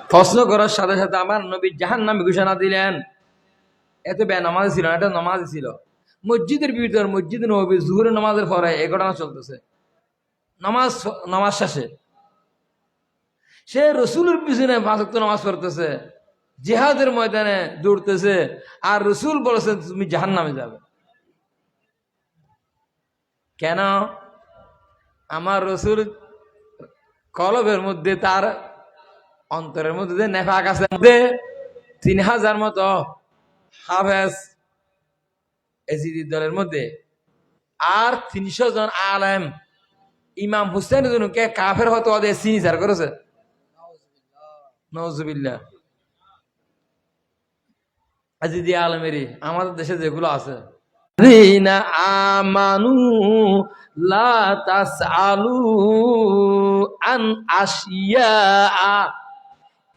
প্রশ্ন করার সাথে সাথে আমার নবী জাহান্নামী ঘোষণা দিলেন। এত বেনামাজি ছিল না, এটা নামাজ ছিল। মসজিদের ভিতর, মসজিদ নবী জুহুরের নামাজের পরে এই ঘটনা চলতেছে। নামাজ নামাজ শেষে সে রসুলের পিছনে 5 ওয়াক্ত নামাজ পড়তেছে, জিহাদের ময়দানে দৌড়তেছে, আর রসুল বলেছেন তুমি জাহান্নামে যাবে। কেন? আমার রসুল কলবের মধ্যে, তার অন্তরের মধ্যে যে নেফাক আছে, 3000 মতো হাফেজ এজিদি দলের মধ্যে, আর 300 জন আলেম ইমাম হুসেন কে কাফের হতো ওদের সিনিচার করেছে। নওজুবিল্লাহ। এজিদি আলেমেরই আমাদের দেশে যেগুলো আছে, আমানু লা তাসআলু আন আশিয়া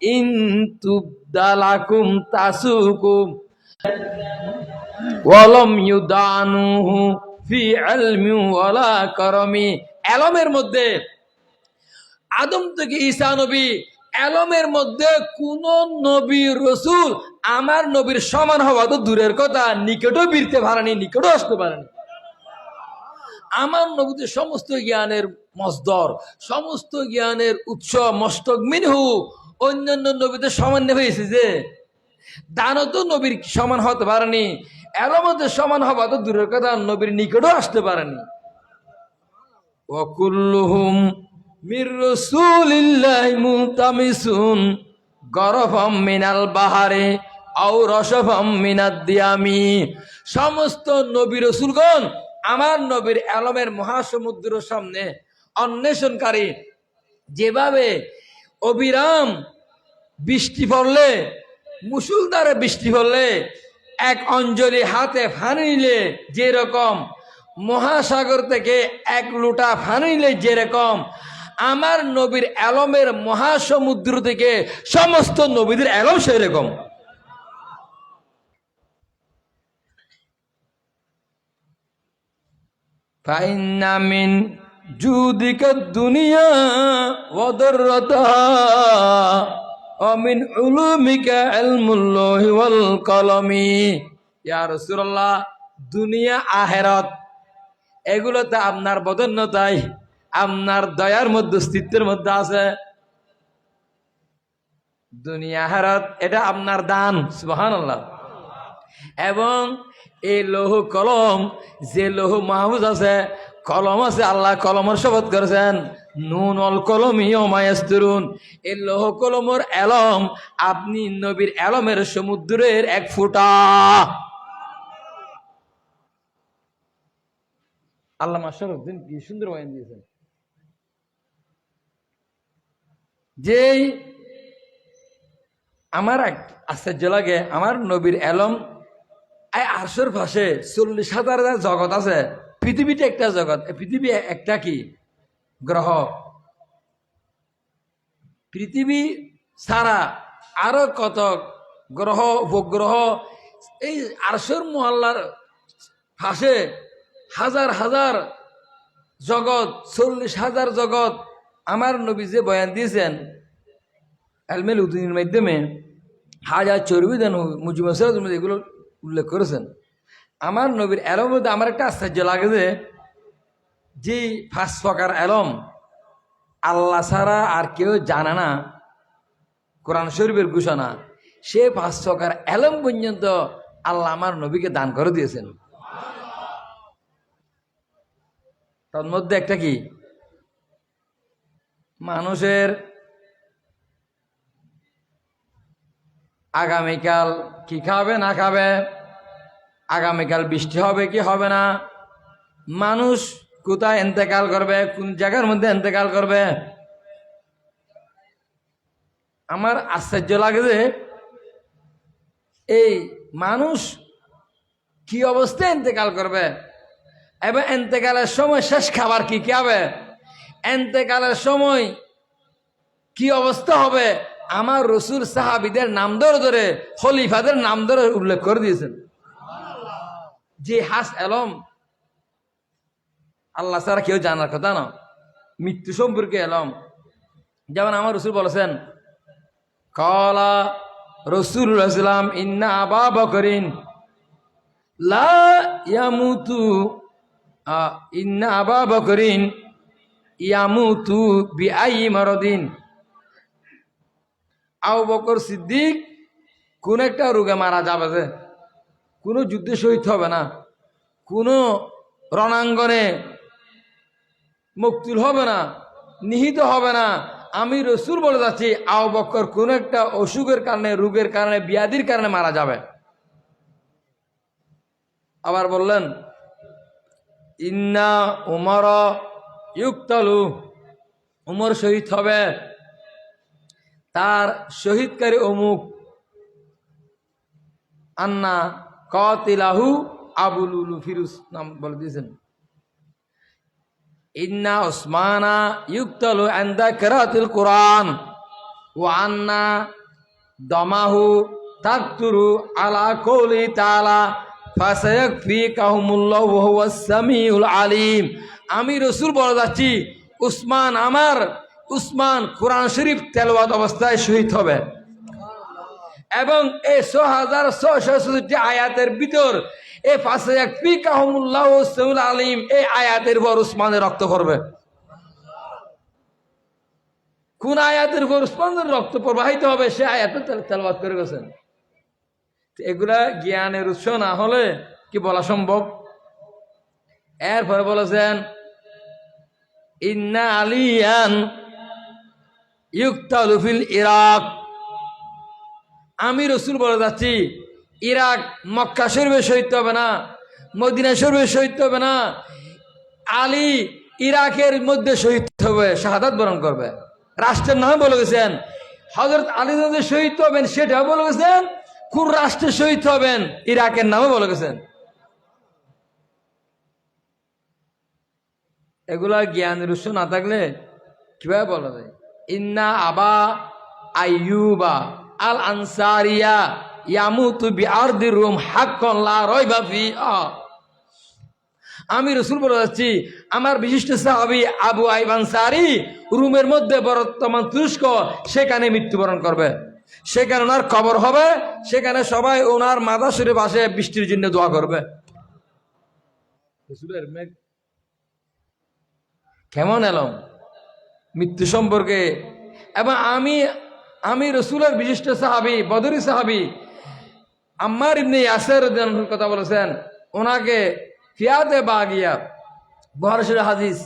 ইন তুবদালাকুম তাসুকুম ওয়ালাম ইউদানুহু ফি ইলমি ওয়ালা কারামি। এলমের মধ্যে আদম থেকে ঈসা নবী, এলমের মধ্যে কোন নবী রসুল আমার নবীর সমান হওয়া তো দূরের কথা, নিকটও বিরতে পারেনি, নিকটও আসতে পারেনি। আমার নবীতে সমস্ত জ্ঞানের মসদর, সমস্ত জ্ঞানের উৎস, মস্তক মিনহু। অন্যান্য নবীতে সামান্য হয়েছে, যে দানও তো নবীর সমান হতে পারেনি, এর মধ্যে সমান হওয়া তো দূরের কথা, নবীর নিকটও আসতে পারেনি। ওয়াকুল্লুহুম মির রাসূলিল্লাহি মুতামিসুন গরফাম মিনাল বাহারে আও রসফাম মিনাদ দিয়ামি। সমস্ত নবী রাসূলগণ আমার নবীর এলমের মহাসমুদ্রের সামনে অন্বেষণকারী। যেভাবে অবিরাম বৃষ্টি পড়লে, মুষলধারে বৃষ্টি পড়লে এক অঞ্জলি হাতে ফানি নিলে যেরকম, মহাসাগর থেকে এক লোটা ফানি নিলে যেরকম, আমার নবীর এলমের মহাসমুদ্র থেকে সমস্ত নবীদের এলম সেরকম। ফাইন্না মিন জুদিকা দুনিয়া ওয়া দাররাতাহা ওয়া মিন উলুমিকা ইলমুল্লাহি ওয়াল কলমি। ইয়া রাসূলুল্লাহ, দুনিয়া আখিরাত এগুলোতে আপনার বদন্যতায়, আপনার দয়ার মধ্যে, অস্তিত্বের মধ্যে আছে। দুনিয়া আখিরাত এটা আপনার দান, সুবহানাল্লাহ। এবং এই লৌহ কলম, যে লৌহ মাহফুজ আছে, কলম আছে, আল্লাহ কলমের শপথ করেছেন, নুন অল কলমি ওমা ইয়াসতুরুন। এই লৌহ কলমের এলম আপনি নবীর এলমের সমুদ্রের এক ফোঁটা। আল্লামা শরফুদ্দীন কি সুন্দর বয়ান দিয়েছেন। যেই আমার আশ্চর্য লাগে, আমার নবীর এলম আরশের পাশে 40,000 জগৎ আছে। পৃথিবীটা একটা জগৎ, পৃথিবী একটা কি গ্রহ। পৃথিবী ছাড়া আরো কত গ্রহ, উপগ্রহ। এই আরশের মহল্লার পাশে হাজার হাজার জগৎ, 40,000 জগৎ। আমার নবী যে বয়ান দিয়েছেন এলমেল উদ্দিনের মাধ্যমে, হাজার চর্বিদান মুজিব এগুলো উল্লেখ করেছেন। আমার নবীর এলম মধ্যে আমার একটা আশ্চর্য লাগে, যে 5 প্রকার এলম আল্লাহ ছাড়া আর কেউ জানে না, কোরআন শরীফের ঘোষণা। সে 5 প্রকার এলম পর্যন্ত আল্লাহ আমার নবীকে দান করে দিয়েছেন। তার মধ্যে একটা কি, মানুষের আগামীকাল কি খাবে না খাবে, আগামীকাল বৃষ্টি হবে কি হবে না, মানুষ কোথায় ইন্তেকাল করবে, কোন জায়গার মধ্যে ইন্তেকাল করবে। আমার আশ্চর্য লাগে যে এই মানুষ কি অবস্থায় ইন্তেকাল করবে, এবং ইন্তেকালের সময় শেষ খাবার কি কি হবে, ইন্তেকালের সময় কি অবস্থা হবে। আমার রসুল সাহাবীদের নাম ধরে ধরে, খলিফাদের নাম ধরে উল্লেখ করে দিয়েছেন। যে হাস এলম আল্লাহ ছাড়া কেউ জানার কথা না, মৃত্যু সম্পর্কে এলম। যেমন আমার রসুল বলেছেন, কালা রাসূলুল্লাহ সাল্লাল্লাহু আলাইহি ওয়াসাল্লাম ইন্না আবা বকরিন লা ইয়ামুতু ইন্না আবা বকরিন ইয়ামুতু বিআই মারাদিন। আবু বকর সিদ্দিক কোন একটা রোগে মারা যাবে, যে কোনো যুদ্ধে শহীদ হবে না, কোনো রণাঙ্গনে মকতুল হবে না, নিহিত হবে না। আমি রসুল বলে যাচ্ছি আবু বকর কোন একটা অসুখের কারণে, রোগের কারণে, ব্যাধির কারণে মারা যাবে। আবার বললেন ইন্না উমর ইউক্তালু, উমর শহীদ হবে, তার শহীদকারী অমুক। আন্না কাতিলাহু আবু লুলু ফিরুজ নাম বলে দিয়েছেন। ইন্না উসমানা ইউক্তালু ইনদা কিরাআতিল কুরআন ওয়া আন্না দামাহু তাকতুরু আলা কওলি তাআলা ফাসায়াকফিকাহুমুল্লাহু ওয়া হুয়াস সামিউল আলিম। আমি রাসূল বলে যাচ্ছি উসমান কোরআন শরীফ তেলাওয়াত অবস্থায় শহীদ হবে, এবং এই ৬৬৬৬ আয়াতের ভিতর এই ফাসায়াকফিকাহুমুল্লাহু ওয়া সামিউল আলিম এই আয়াতের উপর উসমানের রক্ত করবে। কোন আয়াতের উপর উসমানের রক্ত প্রবাহিত হবে সে আয়াত তেলাওয়াত করে গেছেন। এগুলা জ্ঞানের উৎস না হলে কি বলা সম্ভব? এরপরে বলেছেন ইন্না আলিয়ান ইউক্তালু ফিল ইরাক। আমি রাসূল বলে যাচ্ছি ইরাক মক্কা শরীফে শহীদ হবে না, মদিনা শরীফে শহীদ হবে না, আলী ইরাকের মধ্যে শহীদ হবে, শাহাদাত বরণ করবে। রাষ্ট্রের নামে বলে গেছেন হযরত আলী যে শহীদ হবেন সেটাও বলে গেছেন, কোন রাষ্ট্রে শহীদ হবেন ইরাকের নামে বলে গেছেন। এগুলা জ্ঞানের উৎস না থাকলে কিভাবে বলা যায়? ইন্না আবা আইয়ুবা আল আনসারিয়া ইয়ামুতু বিআরদি রুম হাক্কান লা রাইবা ফিহা। আমি রাসূল বলে যাচ্ছি আমার বিশিষ্ট সাহাবী আবু আইয়ুব আনসারী রুমের মধ্যে বর্তমান তুরস্ক সেখানে মৃত্যুবরণ করবে, সেখানে ওনার কবর হবে, সেখানে সবাই ওনার মাদাসুরে পাশে বৃষ্টির জন্য দোয়া করবে। কেমন এলম মৃত্যু সম্পর্কে। এবং আমি রসুলের বিশিষ্ট সাহাবী বদরি সাহাবী আম্মার ইবনে ইয়াসির রাদিয়াল্লাহু কথা বলেছেন, ওনাকে ফিয়াতে বাগিয়া বুখারীর হাদিস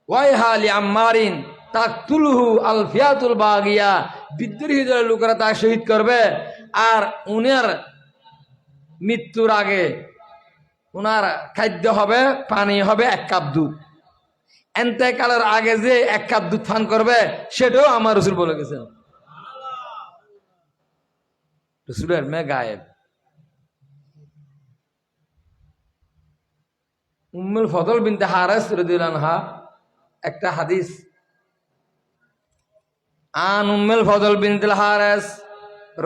ওয়াই হালি আম্মারিন তাকতুলহু আল ফিয়াতুল বাগিয়া, বিদ্রোহী দলের লোকেরা তাকে শহীদ করবে, আর উনার মৃত্যুর আগে উনার খাদ্য হবে, পানি হবে 1 কাপ দুধ। এন্তেকালের আগে যে 1 কাপ দুধ পান করবে সেটাও আমার রাসূল বলে গেছেন। রাসূলের মেয়ে গায়েব। উম্মুল ফদল বিনতে হারিস রাদিয়াল্লাহু আনহা একটা হাদিস, আন উম্মুল ফদল বিনতিল হারিস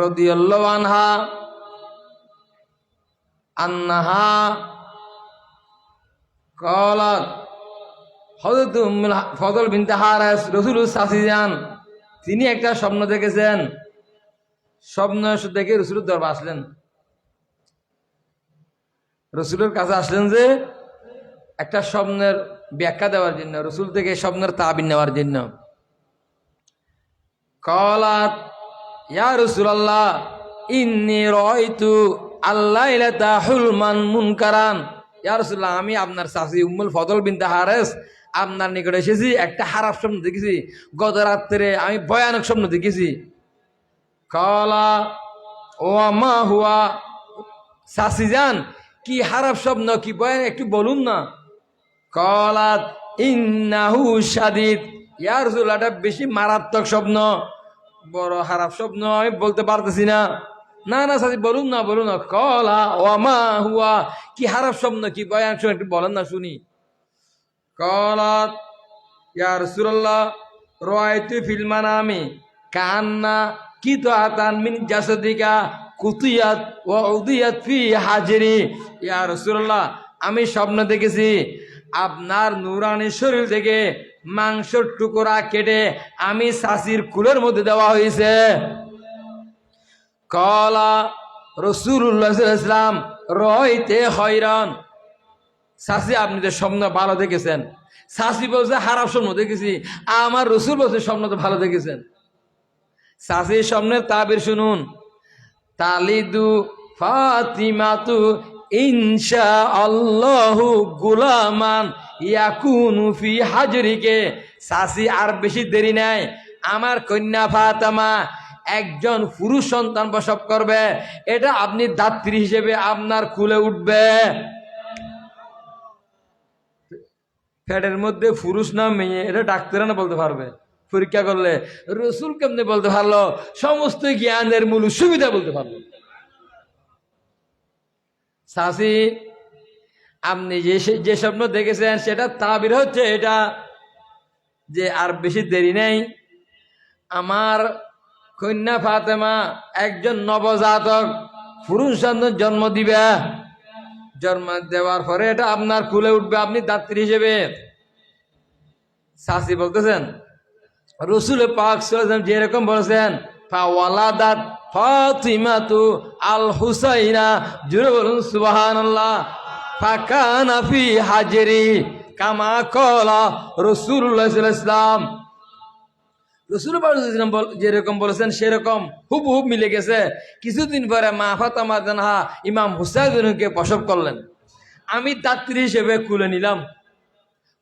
রাদিয়াল্লাহু আনহা আন্নাহা ক্বালাত, হযরত উম্মুল ফদল বিনতে হারিস রাসূলুর চাচী যান, তিনি একটা স্বপ্ন দেখেছেন। স্বপ্ন দেখে রাসূলের দরবারে আসলেন, রাসূলের কাছে আসলেন যে একটা স্বপ্নের ব্যাখ্যা দেওয়ার জন্য, রাসূল থেকে স্বপ্নের তাবির নেওয়ার জন্য। ক্বালাত ইয়া রাসূলুল্লাহ ইন্নী রাআইতু আল্লাইলাতা হুলমান মুনকারান। ইয়া রাসূলুল্লাহ আমি আপনার চাচী উম্মুল ফদল বিনতে হারিস আপনার নিকটে এসেছি, একটা খারাপ স্বপ্ন দেখেছি, গত রাত্রে আমি ভয়ানক স্বপ্ন দেখেছি। ক্বালা ওয়া মা হুয়া, চাচী যান কি খারাপ স্বপ্ন, কি ভয়ানক একটু বলুন না। ক্বালাত ইন্নাহু শাদীদ। ইয়া রাসূলুল্লাহ এটা বেশি মারাত্মক স্বপ্ন, বড় খারাপ স্বপ্ন, আমি বলতে পারতেছি না। না না চাচী বলুন না, বলুন না। ক্বালা ওয়া মা হুয়া, কি খারাপ স্বপ্ন, কি ভয়ানক স্বপ্ন একটু বলেন না শুনি। ক্বালাত ইয়া রাসূলুল্লাহ রাআইতু ফিল মানামি কান্না কিতাআতান মিন জাসাদিকা কুতিয়াত ওয়া উদিয়াত ফি হাজরি। ইয়া রাসূলুল্লাহ আমি স্বপ্ন দেখেছি আপনার নূরানি শরীর থেকে মাংসের টুকরা কেটে আমি চাচির কুলের মধ্যে দেওয়া হয়েছে। কলা রাসূলুল্লাহ সাল্লাল্লাহু আলাইহি ওয়াসাল্লাম রয়তে হয়রান। চাচি আপনি তো স্বপ্ন ভালো দেখেছেন। চাচি বলছে খারাপ স্বপ্ন দেখেছি, আমার রসুল বলছে স্বপ্ন তো ভালো দেখেছেন। চাচির স্বপ্নের তাবির শুনুন। তালিদু ফাতিমাতু ইনশা আল্লাহু গুলামান ইয়াকুনু ফি হাজরিকে। চাচি আর বেশি দেরি নাই, আমার কন্যা ফাতেমা একজন পুরুষ সন্তান প্রসব করবে, এটা আপনি দাত্রী হিসেবে আপনার কুলে উঠবে। পেটের মধ্যে পুরুষ না মেয়ে এটা ডাক্তার না বলতে পারবে, পরীক্ষা করলে। রসুল কেমনে বলতে পারলো? সমস্ত জ্ঞানের মূল সুবিধা বলতে পারলো। চাচি আপনি যে স্বপ্ন দেখেছেন সেটা তাবির হচ্ছে এটা যে আর বেশি দেরি নেই, আমার কন্যা ফাতেমা একজন নবজাতক পুরুষ সন্তান জন্ম দিবে। জন্ম দেওয়ার পরে এটা আপনার কুলে উঠবে, আপনি দাত্রী হিসেবে। চাচি বলতেছেন রসুল পাক সাল্লাল্লাহু আলাইহি ওয়াসাল্লাম যেরকম বলেছেন, ফাওয়ালাদাত ফাতিমাতু আল হুসাইনা, জুড়ে বলুন সুবহানাল্লাহ। ফাকানা ফি হাজরি কামা ক্বালা রাসূলুল্লাহ সাল্লাল্লাহু আলাইহি ওয়াসাল্লাম। রসুল যেরকম বলেছেন সেরকম হুবহুব মিলে গেছে। কিছুদিন পরে মা ফাতেমা জানহা ইমাম হুসাইনকে প্রসব করলেন। আমি দাত্রী হিসেবে কুলে নিলাম।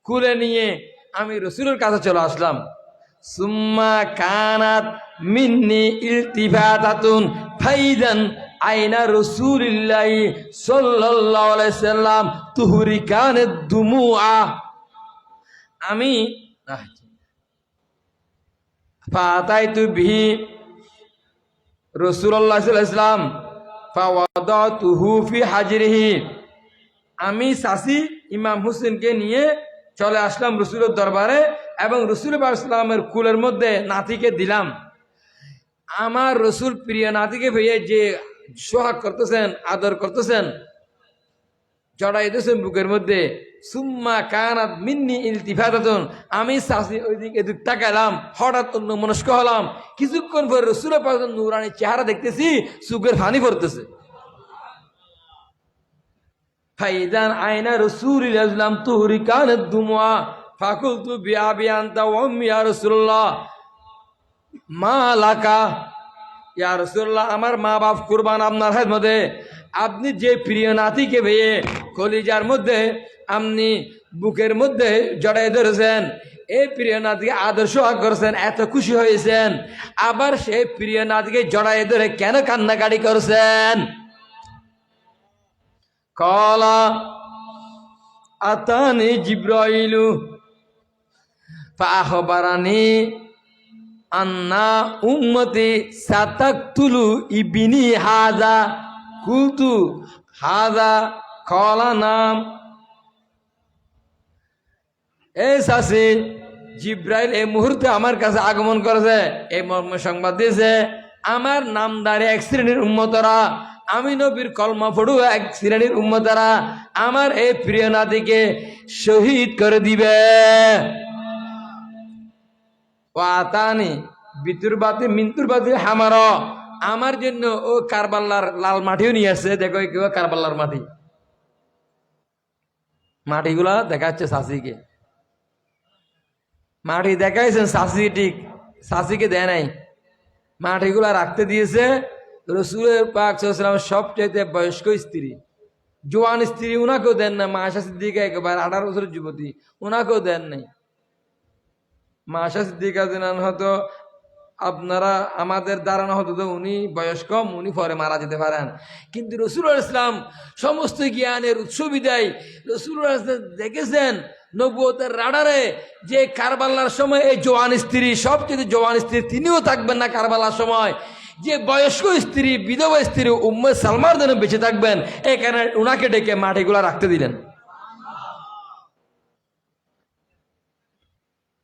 কুলে নিয়ে আমি রসুলের কাছে চলে আসলাম। সুম্মা কানাত মিন্নি ইলতিফাতাতুন ফাইদান আইনা রাসূলুল্লাহি সাল্লাল্লাহু আলাইহি সাল্লাম তুহরিকানাদ দুমুআ। আমি ফাতাইতু বিহি রাসূলুল্লাহ সাল্লাল্লাহু আলাইহি সাল্লাম ফাওয়াদাতুহু ফি হাজরিহি। আমি চাচি ইমাম হুসেনকে নিয়ে চলে আসলাম রসুলের দরবারে এবং রসুল ইসলামের কুলের মধ্যে নাতিকে দিলাম। আমার রসুল প্রিয় নাতিকে পেয়ে যে সোহাগ করতেছেন, আদর করতেছেন, জড়াই দিয়েছেন বুকের মধ্যে। সুম্মা কানাত মিন্নি ইলতিফাতাতুন, আমি চাচি ওইদিক এদিক তাকালাম, হঠাৎ অন্য মনস্ক হলাম। কিছুক্ষণ পরে রসুলের পাশে নূরানি চেহারা দেখতেছি, চোখের পানি পড়তেছে। ফাইদান আইনা রাসূলুল্লাহ সাল্লাল্লাহু আলাইহি ওয়াসাল্লাম তুহরিকানাদ দুমুআ ফাকুলতু বিআবি আনতা ওয়া উম্মি ইয়া রাসূলুল্লাহ মা লাকা। ইয়া রাসূলুল্লাহ, আমার মা বাপ কুরবান আপনার খেদমতে। আপনি যে প্রিয় নাতিকে পেয়ে কলিজার মধ্যে আপনি বুকের মধ্যে জড়াই ধরেছেন, এই প্রিয় নাতিকে আদর্শ করেছেন, এত খুশি হয়েছেন, আবার সেই প্রিয় নাতিকে জড়াই ধরে কেন কান্নাকাটি করছেন? কলা আতানি জিব্রাইলু ফাআখবারানি আন্না উম্মতি সাতাকতুলু ইবনি হাযা কুলতু হাযা কলা নাম। এই চাচি, জিব্রাইল এই মুহূর্তে আমার কাছে আগমন করেছে, এই মর্ম সংবাদ দিয়েছে, আমার নামদারে এক শ্রেণীর উম্মতরা, আমি নবীর কলমা পড়ুয়া এক শ্রেণীর উম্মতরা আমার এই প্রিয় নাতিকে শহীদ করে দিবে। ও আতানি বিতুরবাতি মিন্তুরবাতি হামার, আমার জন্য ও কারবালার লাল মাটিও নিয়ে আসছে। দেখো কেউ কারবালার মাটি, মাটিগুলা দেখাচ্ছে চাষিকে, মাটি দেখাইছেন চাষি, ঠিক চাষিকে দেয় নাই, মাটিগুলা রাখতে দিয়েছে। রসুলের পাক সাল্লাল্লাহু আলাইহি ওয়াসাল্লামের সবচাইতে বয়স্ক স্ত্রী, জোয়ান স্ত্রী, উনাকেও দেন না। মা আয়েশা সিদ্দিকা একেবারে 18 বছরের যুবতী, উনাকেও দেন নাই। মা আয়েশা সিদ্দিকা জানান হয়তো আপনারা আমাদের ধারণা হতো তো উনি বয়স কম, উনি পরে মারা যেতে পারেন, কিন্তু রাসূলুল্লাহ ইসলাম সমস্ত জ্ঞানের উৎস বিদায় রাসূলুল্লাহ দেখেছেন নবুয়তের রাডারে যে কারবালার সময় এই জওয়ান স্ত্রী, সবচেয়ে জওয়ান স্ত্রী তিনিও থাকবেন না কারবালার সময়, যে বয়স্ক স্ত্রী বিধবা স্ত্রী উম্মে সালমার জন্য বেঁচে থাকবেন, এখানে উনাকে ডেকে মাটিগুলা রাখতে দিলেন।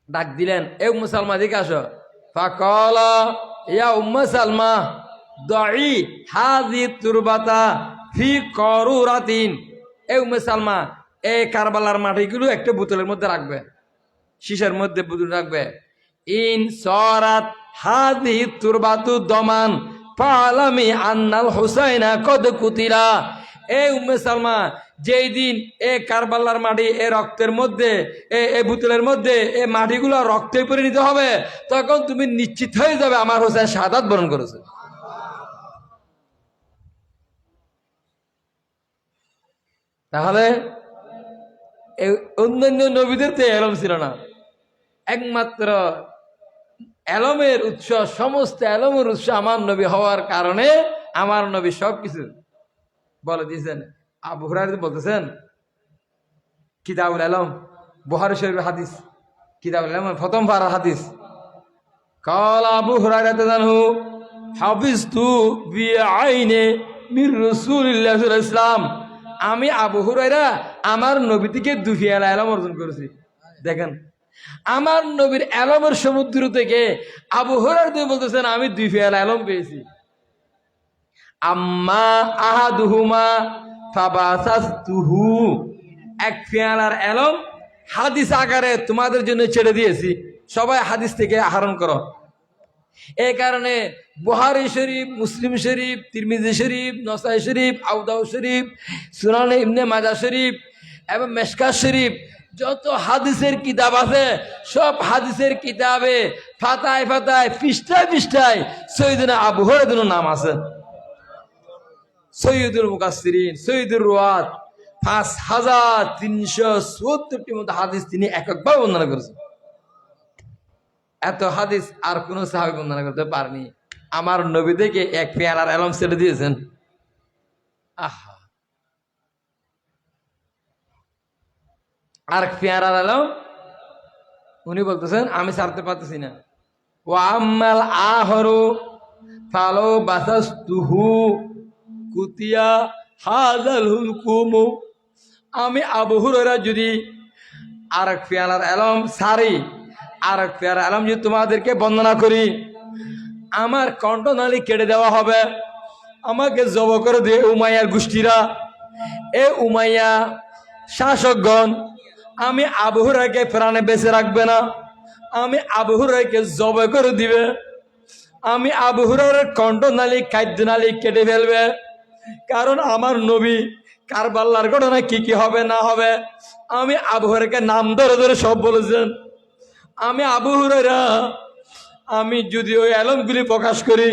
ডাক দিলেন, এ উম্মে সালমা দিকে আসো। ফাকালা ইয়া উম্মে সালমা দাই হাযি তুরবাতা ফি কারুরাতিন। এ উম্মে সালমা এই কারবালার মাটিগুলো একটা বোতলের মধ্যে রাখবে, শিশার মধ্যে বুঝুন রাখবে, ইন সরাত হাদিহি তুরবাতু দমান ফালামি আন্নাল হুসাইনা কদ কুতিলা। এ উম্মে সালমা, যেই দিন এ কারবালার মাটি এ রক্তের মধ্যে এ বুতলের মধ্যে এ মাটিগুলো রক্তে পরিণত হবে, তখন তুমি নিশ্চিত হয়ে যাবে আমার হোসেন শাহাদাত বরণ করেছে। তাহলে অন্যান্য নবীদের তো এলম ছিল না, একমাত্র এলমের উৎস, সমস্ত এলমের উৎস আমার নবী হওয়ার কারণে আমার নবী সবকিছু বলে দিয়েছেন। আবু হুরায়রা বলতেছেন, কিতাবুল আলম, বুখারী শরীফের হাদিস, কিতাবুল আলম প্রথম পারার হাদিস, কাল আবু হুরায়রা তাআনহু হাফিজতু বিআইনে মির রাসূলিল্লাহ সাল্লাল্লাহু আলাইহি ওয়াসাল্লাম, আমি আবু হুরায়রা আমার নবী থেকে দুফিয়ালা এলম অর্জন করেছি। দেখেন, আমার নবীর এলমের সমুদ্র থেকে আবু হুরায়রা বলতেছেন আমি দুফিয়ালা এলম পেয়েছি। আম্মা আহাদুহুমা ফাবাসাতুহু, এক ফিয়ালার এলম হাদিস আকারে তোমাদের জন্য ছেড়ে দিয়েছি, সবাই হাদিস থেকে আহরণ করো। এই কারণে বুখারী শরীফ, মুসলিম শরীফ, তিরমিজি শরীফ, নসাই শরীফ, আবু দাউদ শরীফ, সুনানে ইবনে মাজাহ শরীফ এবং মেশকাত শরীফ, যত হাদিসের কিতাব আছে সব হাদিসের কিতাবে ফাতায় ফাতায় পৃষ্ঠায় পৃষ্ঠায় সৈয়দনা আবু হুরায়রার নাম আছে। সৈয়দুল মুকাসসিরিন, সৈয়দুর রুয়াত, 5370টি মতো হাদিস তিনি এককভাবে বর্ণনা করেছেন। এত হাদিস আর কোন সাহাবী বর্ণনা করতে পারেনি। আমার নবী থেকে এক পেয়ালার এলম ছেড়ে দিয়েছেন। আহা, আর পেয়ালার এলম উনি বলতেছেন আমি ছাড়তে পারতেছি না। ওয়া আম্মাল আহরু ফালো বাসাস্তুহু কুতিয়া হাজাল হুলকুমু, আমি আবু হুরায়রা যদি আর এক পেয়ালার এলম সারি, আর এক পেয়ালার এলম যদি তোমাদেরকে বর্ণনা করি, আমার কণ্ঠনালী কেটে দেওয়া হবে, আমাকে জব করে দিয়ে উমাইয়ার গোষ্ঠীরা, এ উমাইয়া শাসকগণ আমি আবু হুরায়রাকে প্রাণে বেঁচে রাখবে না, আমি আবু হুরায়রাকে জব করে দিবে, আমি আবু হুরায়রার কণ্ঠনালী খাদ্যনালী কেটে ফেলবে। কারণ আমার নবী কারবালার ঘটনা কি কি হবে না হবে আমি আবু হুরায়রাকে নাম ধরে ধরে সব বলেছেন। আমি আবু হুরায়রা, আমি যদি ওই এলমগুলি প্রকাশ করি,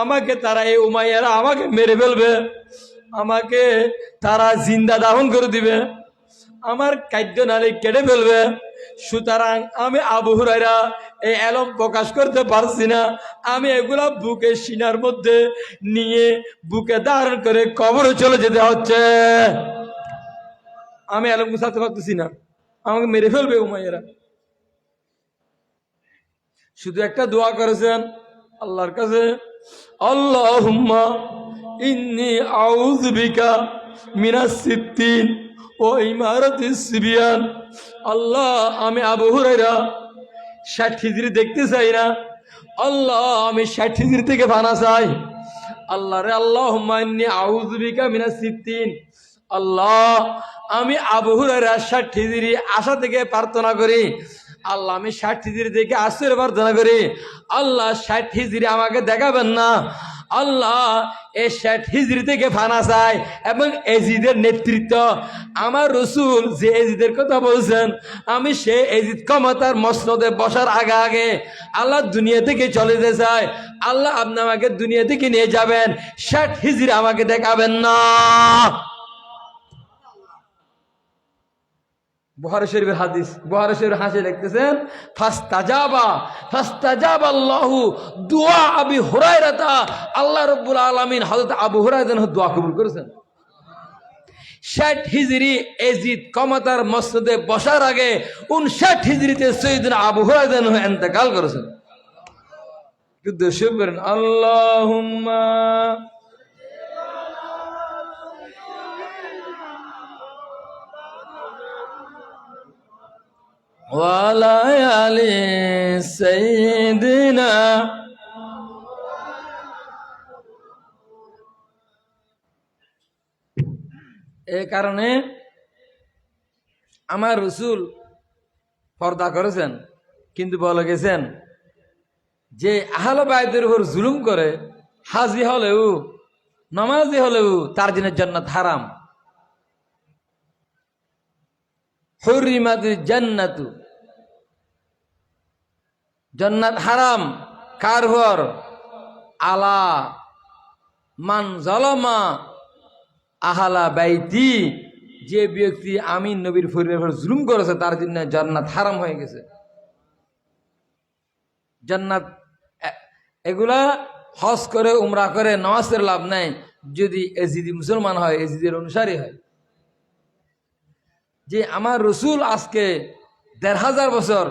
আমাকে তারা, এই উমাইয়ারা আমাকে মেরে ফেলবে, আমাকে তারা জিন্দা দাফন করে দিবে, আমার খাদ্য নালী কেটে ফেলবে। সুতরাং আমি আবু হুরায়রা এই এলম প্রকাশ করতে পারছি না, আমি এগুলা বুকে সিনার মধ্যে নিয়ে বুকে ধারণ করে কবরে চলে যেতে হচ্ছে। আমি এলম গুছাতে পারতেছি না, আমাকে মেরে ফেলবে উমাইয়ারা। শুধু একটা দোয়া করেছেন আল্লাহর কাছে, আল্লাহুম্মা ইন্নী আউযু বিকা মিনাস সিত্তিন ও ইমারাতিস সিবিয়ান। আল্লাহ, আমি আবু হুরায়রা 60 হিজরি দেখতে চাই না, আল্লাহ আমি 60 হিজরি থেকে বানা চাই। আল্লাহ রে, আল্লাহুম্মা ইন্নী আউযু বিকা মিনাস সিত্তিন, আল্লাহ আমি আবু হুরায়রা 60 হিজরি আশা থেকে প্রার্থনা করি, আল্লাহ আমি 60 হিজরি থেকে আশ্চর্য প্রার্থনা করি, আল্লাহ 60 হিজরি আমাকে দেখাবেন না, আল্লাহ এই 60 হিজরি থেকে ফানা চাই। এবং এজিদের নেতৃত্ব আমার রসুল যে এজিদের কথা বলছেন, আমি সে এজিদ ক্ষমতার মসনদে বসার আগে আগে আল্লাহ দুনিয়া থেকে চলে যেতে চাই। আল্লাহ আপনি আমাকে দুনিয়া থেকে নিয়ে যাবেন, 60 হিজরি আমাকে দেখাবেন না। বুখারী শরীফের হাদিস, বুখারী শরীফের হাসি লিখতেছেন, ফাস্তাজাবা আল্লাহু দুআ আবি হুরায়রা, আল্লাহ রাব্বুল আলামিন হযরত আবু হুরায়রার দোয়া কবুল করেছেন। 60 হিজরি এজিদ ক্ষমতার মসনদে বসার আগে 59 হিজরিতে সাইয়েদনা আবু হুরায়রা ইন্তেকাল করেছেন। কিন্তু শুকরেন আল্লাহুম্মা ওয়ালা আলি সাইয়্যিদিনা। এই কারণে আমার রসুল পর্দা করেছেন, কিন্তু বলে গেছেন যে আহলে বাইতের উপর জুলুম করে হাজি হলেও নামাজি হলেও তার জন্য জান্নাত হারাম। হুরিমাতিল জান্নাতু, জান্নাত হারাম কার উপর? আলা মান জালামা আহলা বাইতি, যে ব্যক্তি আমি নবীর পরিবারের উপর জুলুম করেছে তার জন্য জান্নাত হারাম হয়ে গেছে। জান্নাত এগুলা হজ করে উমরা করে নামাজের লাভ নাই যদি এজিদি মুসলমান হয়, এজিদের অনুসারী হয়। যে আমার রসুল আজকে ১৫০০ বছর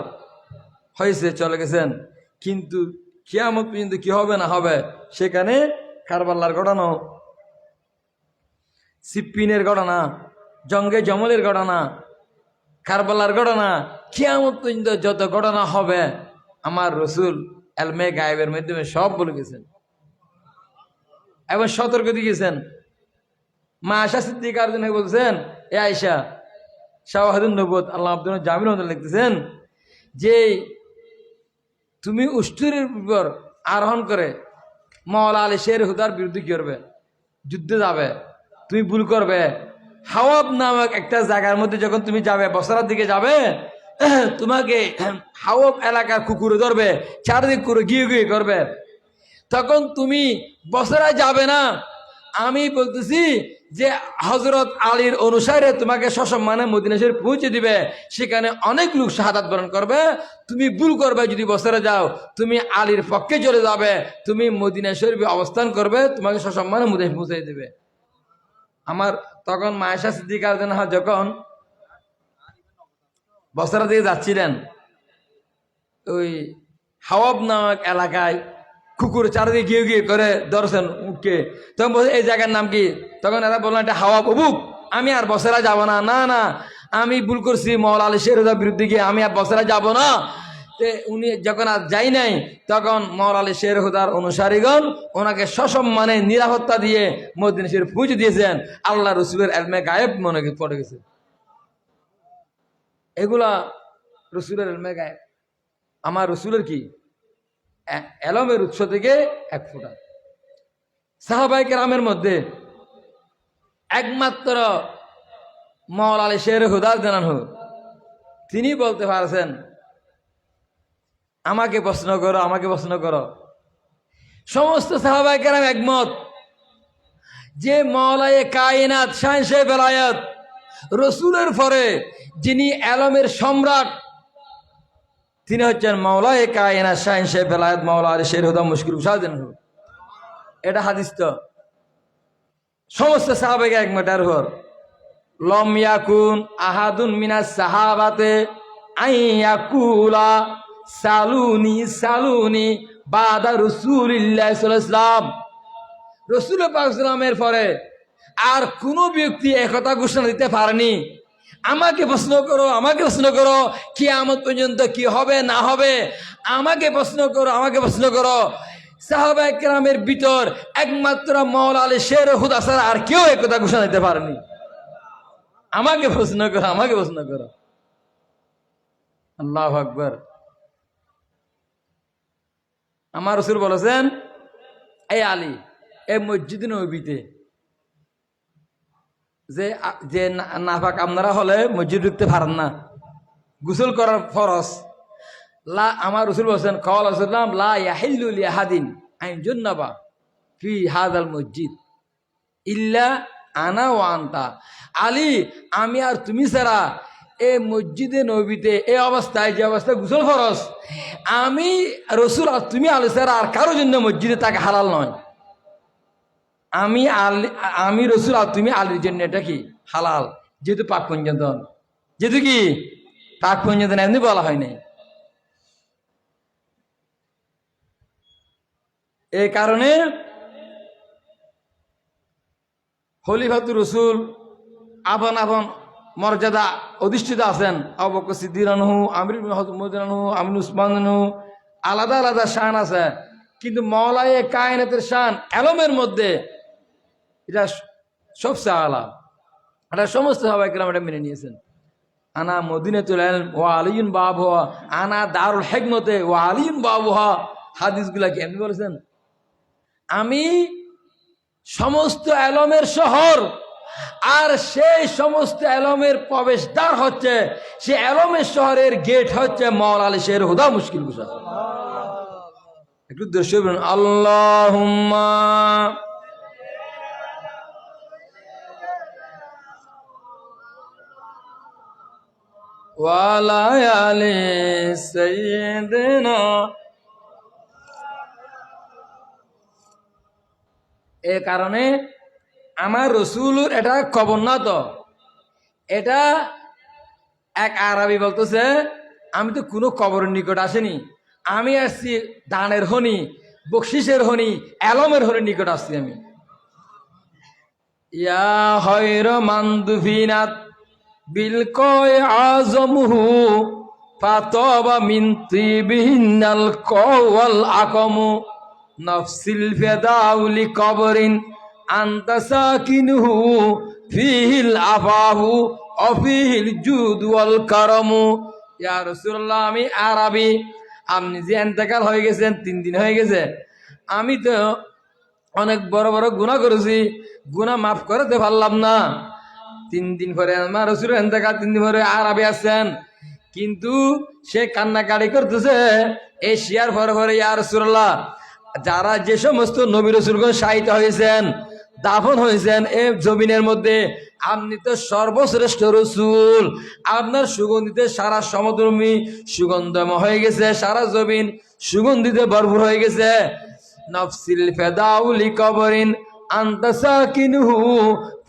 হয়েছে চলে গেছেন, কিন্তু কিয়ামত পর্যন্ত কি হবে না হবে সেখানে কারবালার ঘটনা, সিপ্পিনের ঘটনা, জঙ্গে জমলের ঘটনা, কারবালার ঘটনা, কিয়ামত পর্যন্ত যত ঘটনা হবে আমার রসুল এলমে গায়েবের মাধ্যমে সব বলে গেছেন এবং সতর্ক দিয়েছেন। মা আয়েশা সিদ্দিকার জন্য বলছেন, এ আয়েশা শাওয়াহিদুন নবুয়ত আল্লাহ আব্দুল জামিল লিখতেছেন যে তুমি উষ্টুরের উপর আরোহণ করে মাওলা আলী শের হুদার বিরুদ্ধে কি করবে? যুদ্ধে যাবে। তুমি ভুল করবে, হাওয়াব নামক একটা জায়গার মধ্যে যখন তুমি যাবে, বসরার দিকে যাবে, তোমাকে হাওয়াব এলাকার কুকুরে ধরবে, চারিদিক করে গিয়ে গিয়ে করবে, তখন তুমি বসরায় যাবে না। আমি বলতেছি যে হযরত আলীর অনুসারে তোমাকে সসম্মানে মদিনা শরীফ পৌঁছে দিবে, সেখানে অনেক লোক শাহাদাত বরণ করবে। তুমি ভুল করবে যদি বসরে যাও, তুমি আলীর পক্ষে চলে যাবে, তুমি মদিনা শরীফে অবস্থান করবে, তোমাকে সসম্মানে মদিনা শরীফ পৌঁছে দিবে। আমার তখন মা আয়েশা সিদ্দিকা যখন বসরা দিকে যাচ্ছিলেন, ওই হাওয়াব নামক এলাকায় কুকুর চারিদিকে গিয়ে গিয়ে করে ধরছেন উঠকে, তখন বলছে এই জায়গার নাম কি? তখন এরা বললেন এটা হাওয়াব অবুক, আমি আর বসরা যাব না। না না, আমি ভুল করছি, মাওলা আলী শের হুদার বিরুদ্ধে গিয়ে আমি আর বসরা যাব না। উনি যখন আর যাই নাই, তখন মাওলা আলী শের হুদার অনুসারীগণ ওনাকে সসম্মানে নিরাপত্তা দিয়ে মদিনা শরীফ পৌঁছে দিয়েছেন। আল্লাহ রসুলের এলমে গায়েব মনে পড়ে গেছে। এগুলা রসুলের এলমে গায়েব। আমার রসুলের কি এলমের উৎস থেকে এক ফোঁটা। সাহাবায়ে কেরামের মধ্যে একমাত্র মাওলা আলী শের হুদা জানানো, তিনি বলতে পারছেন আমাকে প্রশ্ন করো, আমাকে প্রশ্ন করো। সমস্ত সাহাবায়ে কেরাম একমত যে মাওলায়ে কায়নাত শাহে বেলায়েত রসুলের পরে যিনি এলমের সম্রাট, তিনি হচ্ছেন মাওলায়ে কায়নাত শাহে বেলায়েত মাওলা আলী শের হুদা মুশকিল কুশা জানানো। এটা হাদিস। তো সমস্ত সাহাবায়ে একমত এর উপর। লম ইয়াকুন আহাদুন মিনাস সাহাবাতে আইয়াকুলা সালুনি সালুনি বাদা রাসূলিল্লাহ সাল্লাল্লাহু আলাইহি ওয়াসাল্লাম, রাসূল পাক সাল্লামের পরে আর কোন ব্যক্তি একথা ঘোষণা দিতে পারেনি আমাকে প্রশ্ন করো, আমাকে প্রশ্ন করো, কিয়ামত পর্যন্ত কি হবে না হবে, আমাকে প্রশ্ন করো, আমাকে প্রশ্ন করো। সাহাবায়ে কেরামের ভিতর একমাত্র মাওলা আলী শের হুদা ছাড়া আর কেউ একথা ঘোষণা দিতে পারেনি আমাকে প্রশ্ন করো, আমাকে প্রশ্ন করো। আল্লাহু আকবার। আমার রাসূল বলেছেন, এই আলী এই মসজিদে নববীতে যে যে নাপাক আপনারা হলে মসজিদ ঢুকতে পারেন না, গোসল করার ফরজ। লা আমার রাসূল বলেছেন কাওয়াল রাসূলুল্লাহ লা ইয়াহিল্লু লিআহাদিন আন যুন্নাবা ফি হাযাল মসজিদ ইল্লা আনা ওয়া আনতা। আলী আমি আর তুমি ছাড়া এই মসজিদে নবীতে এই অবস্থায়, যে অবস্থায় গোসল ফরজ, আমি রাসূল আর তুমি আলী ছাড়া আর কারো জন্য মসজিদে তাকে হালাল নয়। আমি রাসূল আর তুমি আলীর জন্য এটা কি হালাল, যেহেতু পাক পঞ্জীয়ন, যেহেতু কি পাক পঞ্জীয়ন এমনি বলা হয় নাই। এই কারণে খলিফাতুর রাসূল আপন আপন মর্যাদা অধিষ্ঠিত আছেন। আবু বকর সিদ্দিক আনহু, আমির ইবনে হযরত আনহু, আমির উসমান আনহু, আলাদা আলাদা শান আছে, কিন্তু মাওলায়ে কায়নাতের শান এলমের মধ্যে এটা সবচেয়ে আলা। এটা সমস্ত সাহাবায়ে কেরাম এটা মেনে নিয়েছেন। আনা মদিনাতুল ইলম ওয়া আলিয়ুন বাবুহা, আনা দারুল হিকমতে ওয়া আলিয়ুন বাবুহা। হাদিসগুলা কি এমনি বলেছেন? আমি সমস্ত এলমের শহর, আর সেই সমস্ত এলমের প্রবেশদ্বার হচ্ছে, সে এলমের শহরের গেট হচ্ছে মাওলা আলী শের হুদা মুশকিল কুশা। একটু দৃশ্য বলুন, আল্লাহুম্মা ওয়ালা আলি সাইয়্যিদিনা। এ কারণে আমার রসুলের এটা খবর না, তো এটা এক আরবি বলতেছে, আমি তো কোনো কবরের নিকট আসেনি, আমি আসছি দানের হনি, বকশিসের হনি, এলমের হনি নিকট আসছি আমি। ইয়া হয়র মানদুফিনাত বিল কয় আজমহু ফাতবা মিন তিবিহিনাল কওয়াল আকমু নফসিল ফেদাউলি কবরিন আনতা সাকিনুহু ফিহিল আফাহু অফিহিল জুদ ওয়াল কারামু। ইয়া রাসূলুল্লাহ, আমি আরবি, আপনি যে ইন্তেকাল হয়ে গেছেন 3 দিন হয়ে গেছে, আমি তো অনেক বড় বড় গুনাহ করেছি, গুনাহ মাফ করতে পারলাম না। 3 দিন পরে আমার রাসূলের ইন্তেকাল, 3 দিন পরে আরবি আসছেন, কিন্তু সে কান্নাকাটি করতেছে এই শিয়ার পরে পরে, ইয়া রাসূলুল্লাহ, যারা যে সমস্ত নবী রাসূলগণ শাহিদ হয়েছেন, দাফন হয়েছেন এই জমিনের মধ্যে, আপনি তো সর্বশ্রেষ্ঠ রসুল, আপনার সুগন্ধিতে সারা সমুদ্রভূমি সুগন্ধময় হয়ে গেছে, সারা জমিন সুগন্ধিতে ভরপুর হয়ে গেছে। নফসিল ফেদাউলি কবরিন আনতা সাকিনুহু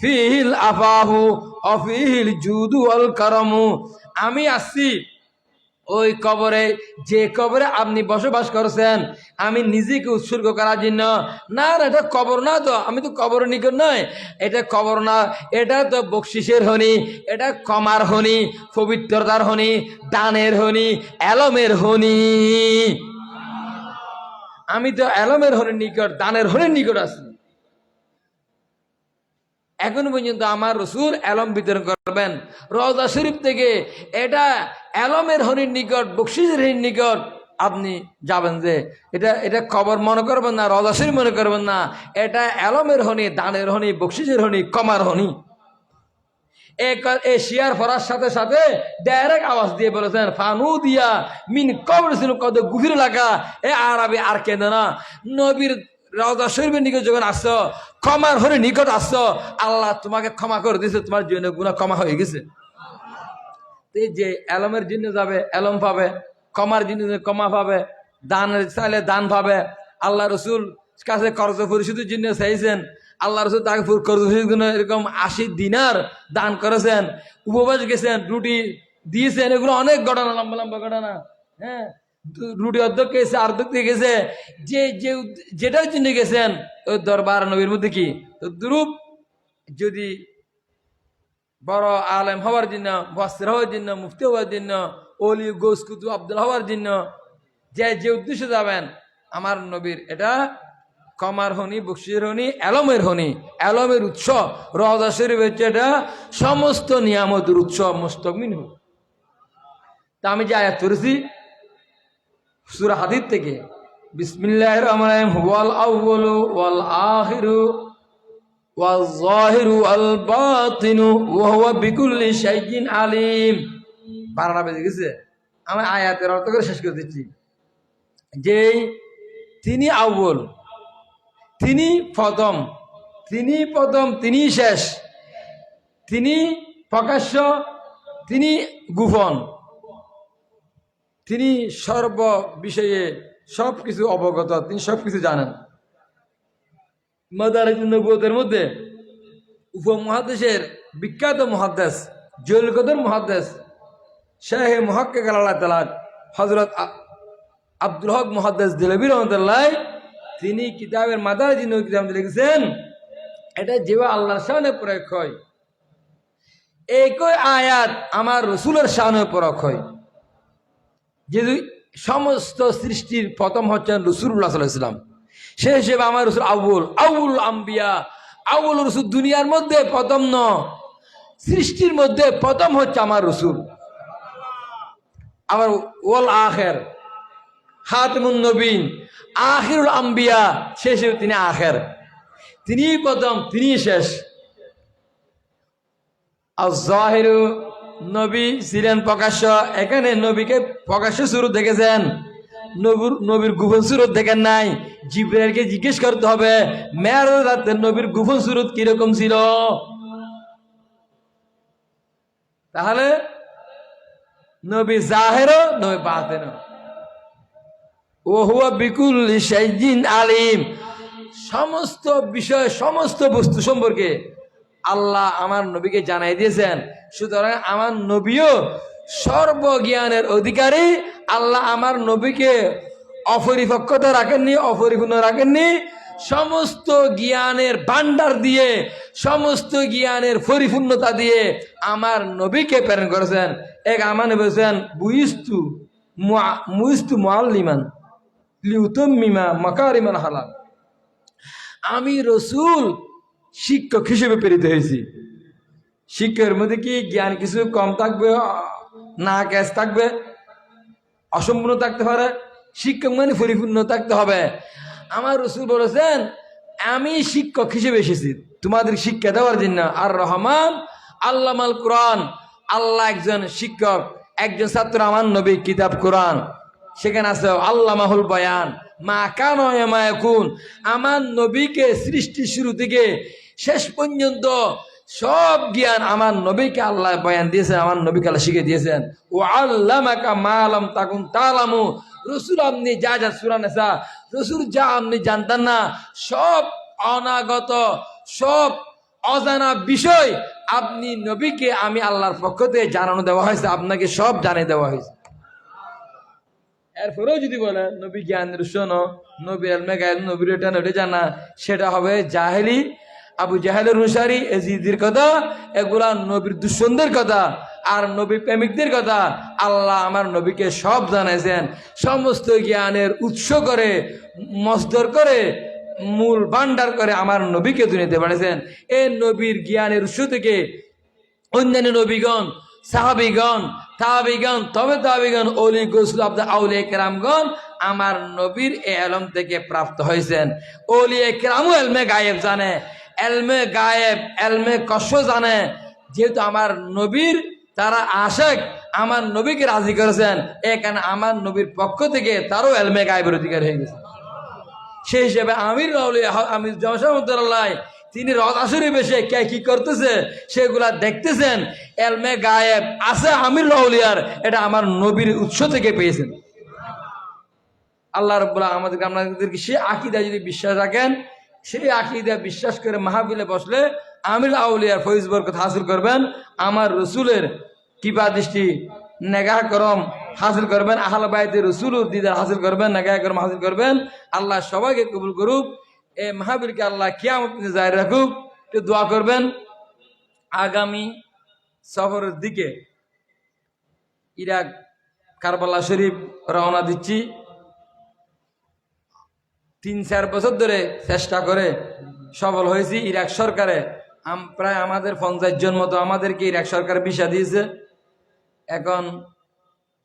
ফিহিল আফাহু অফিহিল জুদু ওয়াল কারামু। আমি আসছি ওই কবরে, যে কবরে আপনি বসবাস করছেন, আমি নিজেকে উৎসর্গ করার জন্য। না, এটা কবর না, তো আমি তো কবর নিকট নয়, এটা কবর না, এটা তো বকশিসের হনি, এটা কমার হনি, পবিত্রতার হনি, দানের হনি, এলমের হনি। আমি তো এলমের হনির নিকট, দানের হনির নিকট আছি। এখন পর্যন্ত আমার রসুল এলম বিতরণ করবেন রওজা শরীফ থেকে, এটা এলমের হনির নিকট, বকশিসের হনির নিকট আপনি যাবেন, যে এটা এটা কবর মনে করবেন না, রওজা শরীফ মনে করবেন না, এটা এলমের হনি, দানের হনি, বকশিসের হনি, কমার হনি। এই শিয়ার ফরার সাথে সাথে ডাইরেক্ট আওয়াজ দিয়ে বলেছেন, ফানু দিয়া মিন কবর কত গুফির লাগা। এ আরবি আর কেঁদে না, নবীর রওজা শরীফের নিকট যখন আসছো, ক্ষমার হরে নিকট আসছো, আল্লাহ তোমাকে ক্ষমা করে দিয়েছে, তোমার জন্য গুনাহ ক্ষমা হয়ে গেছে। এই যে এলমের জন্য যাবে এলম পাবে, ক্ষমার জন্য ক্ষমা পাবে, দান চাইলে দান পাবে। আল্লাহ রসুল কাছে কর্জ পরিশোধের জন্য চাইছেন, আল্লাহ রসুল তাকে কর্জ পরিশোধের জন্য এরকম 80 দিনার দান করেছেন, উপবাস গেছেন, রুটি দিয়েছেন, এগুলো অনেক ঘটনা, লম্বা লম্বা ঘটনা। হ্যাঁ, রুটি অর্ধেক গেছে, অর্ধেক দিয়ে গেছে, যে যেটার জন্য গেছেন ওই দরবার নবীর মধ্যে কি তো দ্রুপ, যদি বড় আলেম হওয়ার জন্য, বস্ত্র হওয়ার জন্য, মুফতি হওয়ার জন্য, অলি গোস কুতুব আব্দুল হওয়ার জন্য যে উদ্দেশ্যে যাবেন, আমার নবীর এটা কমার হনি, বকশির হনি, এলমের হনি, এলমের উৎস রওজা শরীফ হচ্ছে, এটা সমস্ত নিয়ামতের উৎস মুস্তাকমিন। তা আমি যে আয়াত করেছি সূরা হাদীদ থেকে, বিসমিল্লাহির রহমানির রহিম, হুয়াল আউয়ালু ওয়াল আখিরু ওয়াল যাহিরু ওয়াল বাতিনু ওয়া হুয়া বিকুল্লি শাইইন আলিম। 12টা বেজে গেছে, আমি আয়াতের অর্থ করে শেষ করে দিচ্ছি। যে তিনি আউয়াল, তিনি প্রথম, তিনি শেষ, তিনি প্রকাশ্য, তিনি গোপন, তিনি সর্ব বিষয়ে সব কিছু অবগত, তিনি সব কিছু জানেন। মাদারিজ নবুয়তের মধ্যে উপমহাদেশের বিখ্যাত মুহাদ্দিস, জলিল কদর মুহাদ্দিস শাহ মুহাক্কিক আল্লাহ তাআলা হযরত আব্দুল হক মুহাদ্দিস দেহলভী রাহমাতুল্লাহ, তিনি কিতাবের মাদারিজ নবুয়ত কিতাব লিখেছেন, এটা যেভাবে আল্লাহর শানে প্রয়োগ হয়, একই আয়াত আমার রসুলের শানে প্রয়োগ হয়। যেহেতু সমস্ত সৃষ্টির প্রথম হচ্ছেন রাসূলুল্লাহ সাল্লাল্লাহু আলাইহি ওয়াসাল্লাম, সে হিসেবে আমার রসুল আউয়াল আম্বিয়া, আউয়াল রসুল, দুনিয়ার মধ্যে প্রথম ন, সৃষ্টির মধ্যে প্রথম হচ্ছে আমার রসুল। আবার ওয়াল আখের, খাতিমুন নবীন, আখিরুল আম্বিয়া, শেষে তিনি আখের, তিনিই প্রথম, তিনিই শেষ। আর জাহিরু, নবী ছিলেন প্রকাশ্য। এখানে নবীকে প্রকাশ্য সুরত দেখেছেন, নবীর গোপন সুরত দেখেন নাই। জিবরাইলকে জিজ্ঞেস করতে হবে মেরাজের রাতে নবীর গোপন সুরত কিরকম ছিল। তাহলে নবী জাহেরও, নবী বাতেনও। ও হুয়া বিকুল্লি শাইইন আলিম, সমস্ত বিষয়, সমস্ত বস্তু সম্পর্কে আল্লাহ আমার নবীকে জানাই দিয়েছেন। সুতরাং আমার নবীও সর্বজ্ঞানের অধিকারী। আল্লাহ আমার নবীকে অপরিপক্কতা রাখেননি, অপরিপূর্ণ রাখেননি। সমস্ত জ্ঞানের ভান্ডার দিয়ে, সমস্ত জ্ঞানের পরিপূর্ণতা দিয়ে আমার নবীকে প্রেরণ করেছেন। এক আমার নবী বলেছেন মুইস্তু মুআল্লিমান লিউতাম্মিমা মাকারিমাল হালাল, আমি রসুল শিক্ষক হিসেবে প্রেরিত হয়েছি। শিক্ষকের মধ্যে কি জ্ঞান কিছু কম থাকবে, না ক্যাচ থাকবে, অসম্পূর্ণ থাকতে পারে। শিক্ষক মানে পরিপূর্ণ থাকতে হবে। আমার রসুল বলেছেন আমি শিক্ষক হিসেবে এসেছি তোমাদের শিক্ষা দেওয়ার জন্য। আর রহমান আল্লামাল কোরআন, আল্লাহ একজন শিক্ষক, একজন ছাত্র আমার নবী কিতাব কোরআন। সেখানে আছে আল্লামাহুল বয়ান মা কান মা ইয়াকুন, আমার নবীকে সৃষ্টি শুরু থেকে শেষ পর্যন্ত সব জ্ঞান আমার নবীকে আল্লাহ বয়ান দিয়েছেন, আমার নবীকে আল্লাহ শিখে দিয়েছেন। ও আল্লামাকা মা লাম তাকুন তালামু, রসুল আপনি যা যা সূরা নিসা, রসুল যা আপনি জানতেন না, সব অনাগত, সব অজানা বিষয় আপনি নবীকে আমি আল্লাহর পক্ষ থেকে জানানো দেওয়া হয়েছে, আপনাকে সব জানিয়ে দেওয়া হয়েছে। এরপরেও যদি বলে নবী জ্ঞানের উৎস, নবী এলমে গায়েব, নবীর এটা নটে জানা, সেটা হবে জাহেলি, আবু জাহেলের অনুসারী, এজিদের কথা, এগুলা নবীর দুশ্মনদের কথা আর নবী প্রেমিকদের কথা। আল্লাহ আমার নবীকে সব জানাইছেন, সমস্ত জ্ঞানের উৎস করে, মসদর করে, মূল ভান্ডার করে আমার নবীকে দুনিয়াতে পাঠিয়েছেন। এই নবীর জ্ঞানের উৎস থেকে অন্যান্য নবীগণ, সাহাবিগণ, তাবিগণ, তবে তাবিগণ, ওলি গোসল আব্দুল আউলিয়া কেরামগণ আমার নবীর এই এলম থেকে প্রাপ্ত হয়েছেন। ওলিয়া কেরামও এলমে গায়েব জানে, এলমে গায়েব, এলমে কশ জানে। যেহেতু আমার নবীর তারা আশেক, আমার নবীকে রাজি করেছেন, এখানে আমার নবীর পক্ষ থেকে তারও এলমে গায়েবের অধিকার হয়ে গেছে। সেই হিসেবে আমির আউলিয়া আমির জমশামুদ্দাল্লাহ তিনি রওজা শরীফে এসে কে কি করতেছে সেগুলা দেখতেছেন। এলমে গায়েব আছে আমির আউলিয়ার, এটা আমার নবীর উৎস থেকে পেয়েছেন। আল্লাহ রাব্বুল আমাদেরকে, আপনাদেরকে সেই আকীদা যদি বিশ্বাস রাখেন, সেই আকীদা বিশ্বাস করে মাহফিলে বসলে আমির আউলিয়ার ফয়েজ বরকত হাসিল করবেন, আমার রসুলের কিবা দৃষ্টি নেগাহ করম হাসিল করবেন, আহলে বাইতে রসুল দিদার হাসিল করবেন, নেগাহ করম হাসিল করবেন। আল্লাহ সবাইকে কবুল করুক। এই মাহফিলকে আল্লাহ কিয়ামত জারি রাখুক। একটু দোয়া করবেন। আগামী সফরের দিকে ইরাক কারবালা শরীফ রওনা দিচ্ছি। 3-4 বছর ধরে চেষ্টা করে সফল হয়েছি। ইরাক সরকারে প্রায় আমাদের 50 জন মতো আমাদেরকে ইরাক সরকার ভিসা দিয়েছে। এখন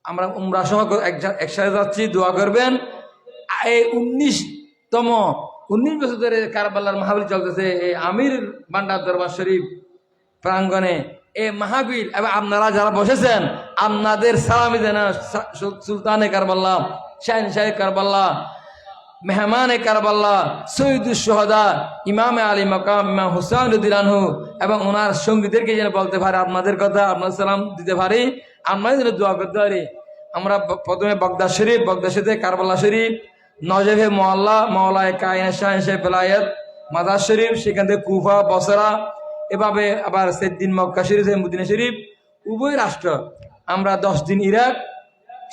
আমরা উমরা সহ একসাথে যাচ্ছি, দোয়া করবেন। এই 19 বছর ধরে কারবালার মাহফিল চলতেছে এই আমির ভান্ডার দরবার শরীফ প্রাঙ্গণে। এই মাহফিল এবং আপনারা যারা বসেছেন, আপনাদের সালামি দেন সুলতানে কারবাল্লা, শাহ কারবাল্লা, মেহমানে কারবাল্লা, সৈয়দুস সোহাদা, ইমামে আলী মাকাম ইমাম হুসাইন রাদিয়াল্লাহু আনহু এবং ওনার সঙ্গীদেরকে যেন বলতে পারে আপনাদের কথা, আপনার সালাম দিতে পারি, আমরা যেন দোয়া করতে পারি। আমরা প্রথমে বগদাদ শরীফ, বগদাদ শরীফ, কারবালা শরীফ, নজফে মোয়াল্লা, মাওলায় কায়নাত শাহ বেলায়েত, মাদার শরীফ, সেখান থেকে কুফা, বসরা, এভাবে আবার সেদিন মক্কা শরীফ, মদিনা শরীফ, উভয় রাষ্ট্র। আমরা 10 দিন ইরাক,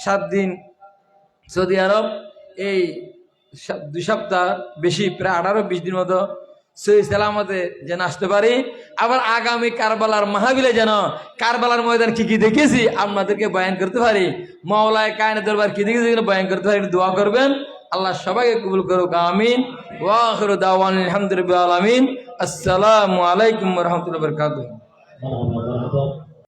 7 দিন সৌদি আরব, এই 2 সপ্তাহ বেশি, প্রায় 18-20 দিন মতো সহি সালামতে যেন আসতে পারি। আবার আগামী কারবালার মাহফিলে যেন কারবালার ময়দান কি কি দেখেছি আপনাদেরকে বয়ান করতে পারি, মাওলায় কায়নাত দরবার কি দেখেছি বয়ান করতে পারি। দোয়া করবেন। আল্লাহ সবাইকে কবুল করুক, আমিন। ওয়া আখিরু দাওয়ানা আলহামদুলিল্লাহি রাব্বিল আলামিন। আসসালামু আলাইকুম ওয়া রাহমাতুল্লাহি ওয়া বারাকাতুহু।